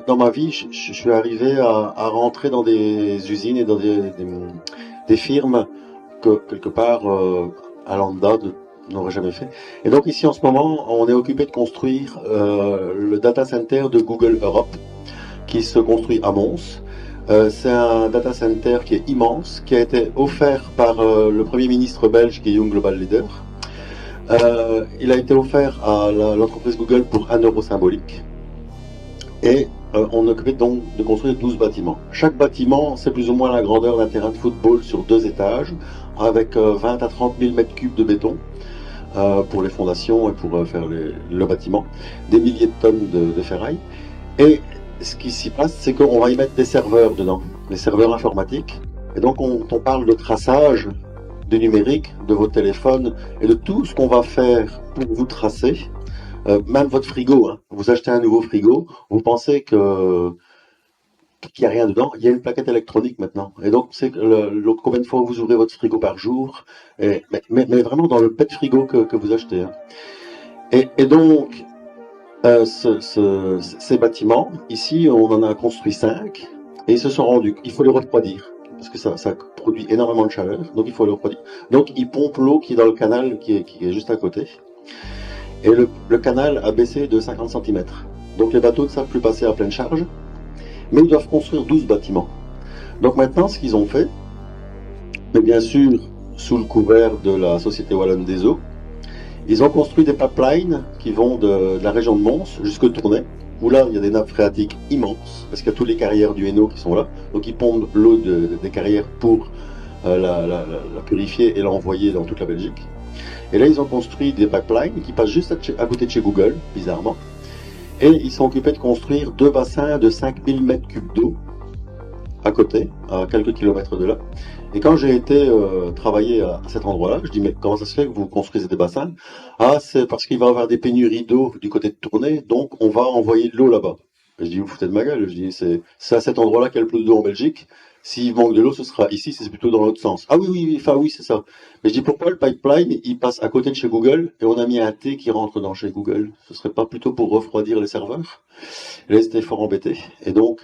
dans ma vie, je suis arrivé à rentrer dans des usines et dans des firmes que, quelque part, à lambda n'aurait jamais fait. Et donc ici, en ce moment, on est occupé de construire le data center de Google Europe, qui se construit à Mons. C'est un data center qui est immense, qui a été offert par le Premier ministre belge, qui est Young Global Leader. Il a été offert à l'entreprise Google pour 1 € symbolique. Et on est occupé donc de construire 12 bâtiments. Chaque bâtiment, c'est plus ou moins la grandeur d'un terrain de football sur 2 étages, avec 20 à 30 000 mètres cubes de béton pour les fondations et pour faire le bâtiment, des milliers de tonnes de ferraille. Et ce qui s'y passe, c'est qu'on va y mettre des serveurs dedans, des serveurs informatiques. Et donc on parle de traçage du numérique, de vos téléphones et de tout ce qu'on va faire pour vous tracer. Même votre frigo, hein. Vous achetez un nouveau frigo, vous pensez qu'il n'y a rien dedans, il y a une plaquette électronique maintenant. Et donc, c'est combien de fois vous ouvrez votre frigo par jour, mais vraiment dans le pet frigo que vous achetez. Hein. Et donc, ces bâtiments, ici, on en a construit 5, et ils se sont rendus, il faut les refroidir, parce que ça produit énormément de chaleur, donc il faut les refroidir. Donc, ils pompent l'eau qui est dans le canal qui est juste à côté. Et le canal a baissé de 50 cm. Donc les bateaux ne savent plus passer à pleine charge, mais ils doivent construire 12 bâtiments. Donc maintenant, ce qu'ils ont fait, mais bien sûr sous le couvert de la Société Wallonne des Eaux, ils ont construit des pipelines qui vont de la région de Mons jusqu'au Tournai, où là, il y a des nappes phréatiques immenses, parce qu'il y a toutes les carrières du Hainaut qui sont là. Donc ils pompent l'eau des carrières pour la purifier et l'envoyer dans toute la Belgique. Et là, ils ont construit des pipelines qui passent juste à côté de chez Google, bizarrement. Et ils sont occupés de construire 2 bassins de 5000 mètres cubes d'eau à côté, à quelques kilomètres de là. Et quand j'ai été travailler à cet endroit-là, je dis, mais comment ça se fait que vous construisez des bassins? Ah, c'est parce qu'il va y avoir des pénuries d'eau du côté de Tournai, donc on va envoyer de l'eau là-bas. Je dis, vous foutez de ma gueule. Je dis, c'est à cet endroit-là qu'il y a le plus d'eau en Belgique. S'il manque de l'eau, ce sera ici, c'est plutôt dans l'autre sens. Ah oui, enfin oui, c'est ça. Mais je dis, pourquoi le pipeline, il passe à côté de chez Google et on a mis un T qui rentre dans chez Google? Ce serait pas plutôt pour refroidir les serveurs? Et là, ils étaient fort embêtés. Et donc,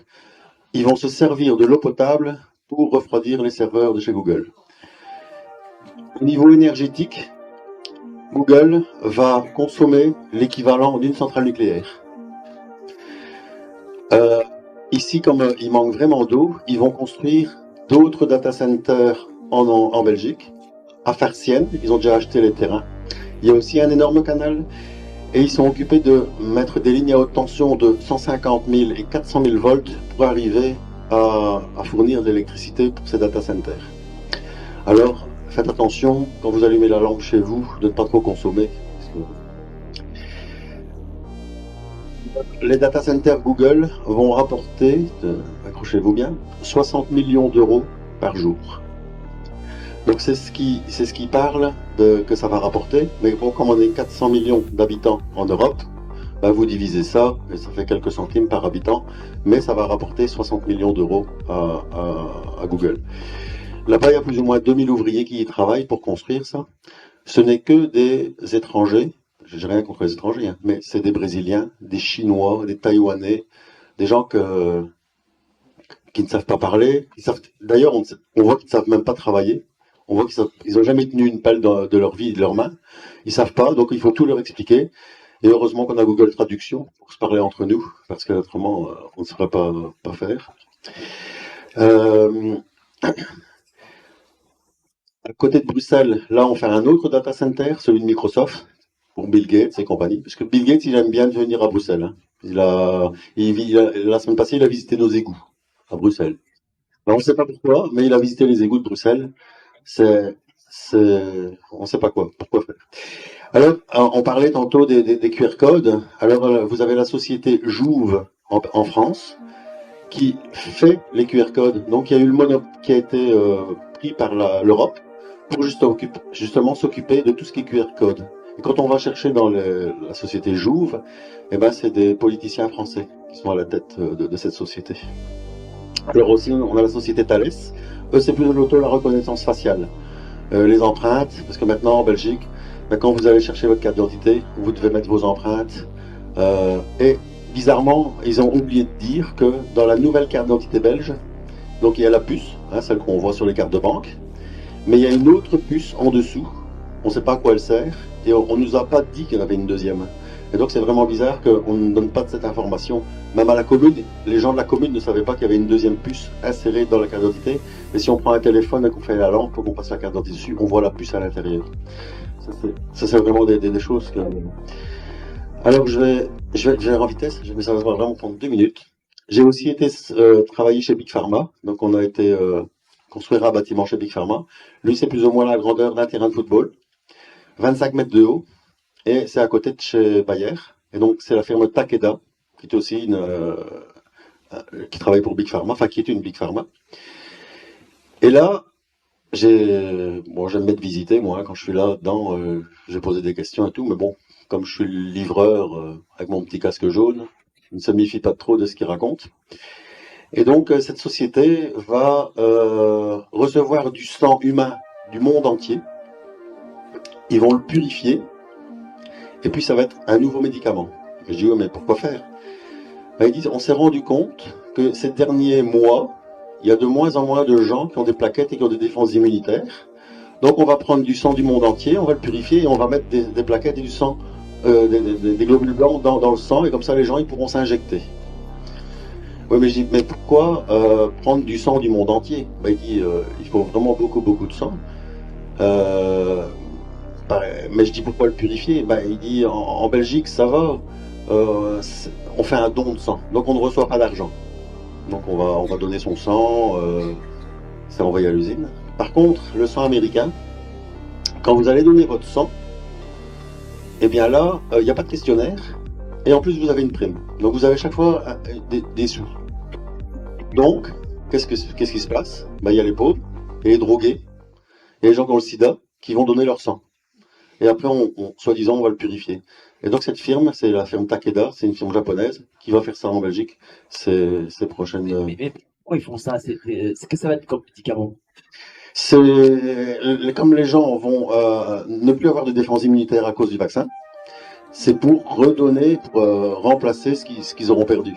ils vont se servir de l'eau potable pour refroidir les serveurs de chez Google. Au niveau énergétique, Google va consommer l'équivalent d'une centrale nucléaire. Ici, comme il manque vraiment d'eau, ils vont construire d'autres data centers en Belgique, à Farciennes, ils ont déjà acheté les terrains. Il y a aussi un énorme canal, et ils sont occupés de mettre des lignes à haute tension de 150 000 et 400 000 volts pour arriver à fournir de l'électricité pour ces data centers. Alors, faites attention, quand vous allumez la lampe chez vous, de ne pas trop consommer. Les data centers Google vont rapporter, accrochez-vous bien, 60 millions d'euros par jour. Donc c'est ce qui parle que ça va rapporter. Mais bon, comme on est 400 millions d'habitants en Europe, ben vous divisez ça, et ça fait quelques centimes par habitant, mais ça va rapporter 60 millions d'euros à Google. Là-bas, il y a plus ou moins 2000 ouvriers qui y travaillent pour construire ça. Ce n'est que des étrangers. J'ai rien contre les étrangers, hein, mais c'est des Brésiliens, des Chinois, des Taïwanais, des gens qui ne savent pas parler. D'ailleurs, on voit qu'ils ne savent même pas travailler. On voit qu'ils n'ont jamais tenu une pelle de leur vie et de leurs mains. Ils ne savent pas, donc il faut tout leur expliquer. Et heureusement qu'on a Google Traduction pour se parler entre nous, parce que autrement, on ne saurait pas faire. À côté de Bruxelles, là, on fait un autre data center, celui de Microsoft, pour Bill Gates et compagnie. Parce que Bill Gates, il aime bien venir à Bruxelles. Hein. La semaine passée, il a visité nos égouts à Bruxelles. Alors, on ne sait pas pourquoi, mais il a visité les égouts de Bruxelles. On ne sait pas pourquoi faire. Alors, on parlait tantôt des QR codes. Alors, vous avez la société Jouve en France qui fait les QR codes. Donc, il y a eu le monopole qui a été pris par l'Europe pour justement s'occuper de tout ce qui est QR code. Et quand on va chercher dans la société Jouve, eh ben, c'est des politiciens français qui sont à la tête de cette société. Alors aussi, on a la société Thales. Eux, c'est plutôt la reconnaissance faciale. Les empreintes, parce que maintenant en Belgique, quand vous allez chercher votre carte d'identité, vous devez mettre vos empreintes. Et bizarrement, ils ont oublié de dire que dans la nouvelle carte d'identité belge, donc il y a la puce, hein, celle qu'on voit sur les cartes de banque, mais il y a une autre puce en dessous. On ne sait pas à quoi elle sert et on ne nous a pas dit qu'il y en avait une deuxième. Et donc c'est vraiment bizarre qu'on ne donne pas de cette information. Même à la commune, les gens de la commune ne savaient pas qu'il y avait une deuxième puce insérée dans la carte d'identité. Mais si on prend un téléphone et qu'on fait la lampe, qu'on passe la carte d'identité dessus, on voit la puce à l'intérieur. Ça, c'est vraiment des choses que... Alors je vais en vitesse, mais ça va vraiment prendre 2 minutes. J'ai aussi été travailler chez Big Pharma, donc on a été construire un bâtiment chez Big Pharma. Lui, c'est plus ou moins la grandeur d'un terrain de football, 25 mètres de haut, et c'est à côté de chez Bayer. Et donc c'est la firme Takeda, qui est aussi qui travaille pour Big Pharma, enfin qui est une Big Pharma. Et là, j'aime bien visiter, moi, quand je suis là dedans, j'ai posé des questions et tout, mais bon, comme je suis le livreur avec mon petit casque jaune, je ne se méfie pas trop de ce qu'il raconte. Et donc, cette société va recevoir du sang humain du monde entier. Ils vont le purifier, et puis ça va être un nouveau médicament. Et je dis, ouais, mais pourquoi faire? Ben, ils disent, on s'est rendu compte que ces derniers mois, il y a de moins en moins de gens qui ont des plaquettes et qui ont des défenses immunitaires. Donc on va prendre du sang du monde entier, on va le purifier et on va mettre des plaquettes et du sang, des globules blancs dans le sang, et comme ça les gens ils pourront s'injecter. Oui, mais je dis, mais pourquoi prendre du sang du monde entier? Ben, il dit, il faut vraiment beaucoup, beaucoup de sang. Euh, mais je dis, pourquoi le purifier? Ben, il dit, en Belgique, ça va, on fait un don de sang, donc on ne reçoit pas d'argent. Donc on va donner son sang, c'est envoyé à l'usine. Par contre, le sang américain, quand vous allez donner votre sang, eh bien là, il n'y a pas de questionnaire, et en plus vous avez une prime. Donc vous avez chaque fois des sous. Donc, qu'est-ce qui se passe? Ben, il y a les pauvres, et les drogués, et les gens qui ont le sida, qui vont donner leur sang. Et après, soi-disant, on va le purifier. Et donc cette firme, c'est la firme Takeda, c'est une firme japonaise, qui va faire ça en Belgique ces prochaines... Mais pourquoi ils font ça? C'est que ça va être comme médicament. Comme les gens vont ne plus avoir de défense immunitaire à cause du vaccin, c'est pour redonner, pour remplacer ce qu'ils auront perdu.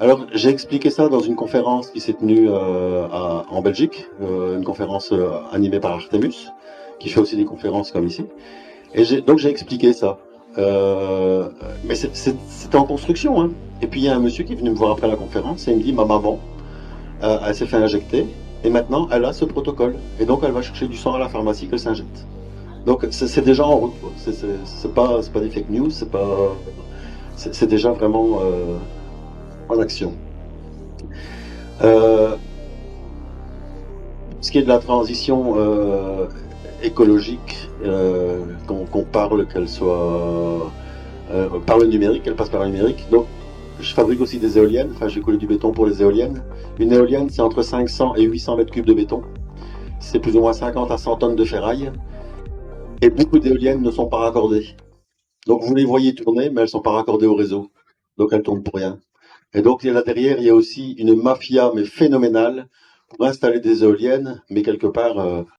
Alors, j'ai expliqué ça dans une conférence qui s'est tenue en Belgique, une conférence animée par Artemus, qui fait aussi des conférences comme ici. Et donc j'ai expliqué ça. Mais c'était en construction, hein. Et puis il y a un monsieur qui est venu me voir après la conférence et il me dit, ma maman, elle s'est fait injecter et maintenant elle a ce protocole. Et donc elle va chercher du sang à la pharmacie qu'elle s'injecte. Donc c'est déjà en route, quoi. C'est pas des fake news, c'est déjà vraiment en action. Euh, ce qui est de la transition écologique, qu'on parle, qu'elle soit par le numérique, qu'elle passe par le numérique. Donc, je fabrique aussi des éoliennes. Enfin, j'ai collé du béton pour les éoliennes. Une éolienne, c'est entre 500 et 800 mètres cubes de béton. C'est plus ou moins 50 à 100 tonnes de ferraille. Et beaucoup d'éoliennes ne sont pas raccordées. Donc, vous les voyez tourner, mais elles ne sont pas raccordées au réseau. Donc, elles tournent pour rien. Et donc, là derrière, il y a aussi une mafia, mais phénoménale, pour installer des éoliennes, mais quelque part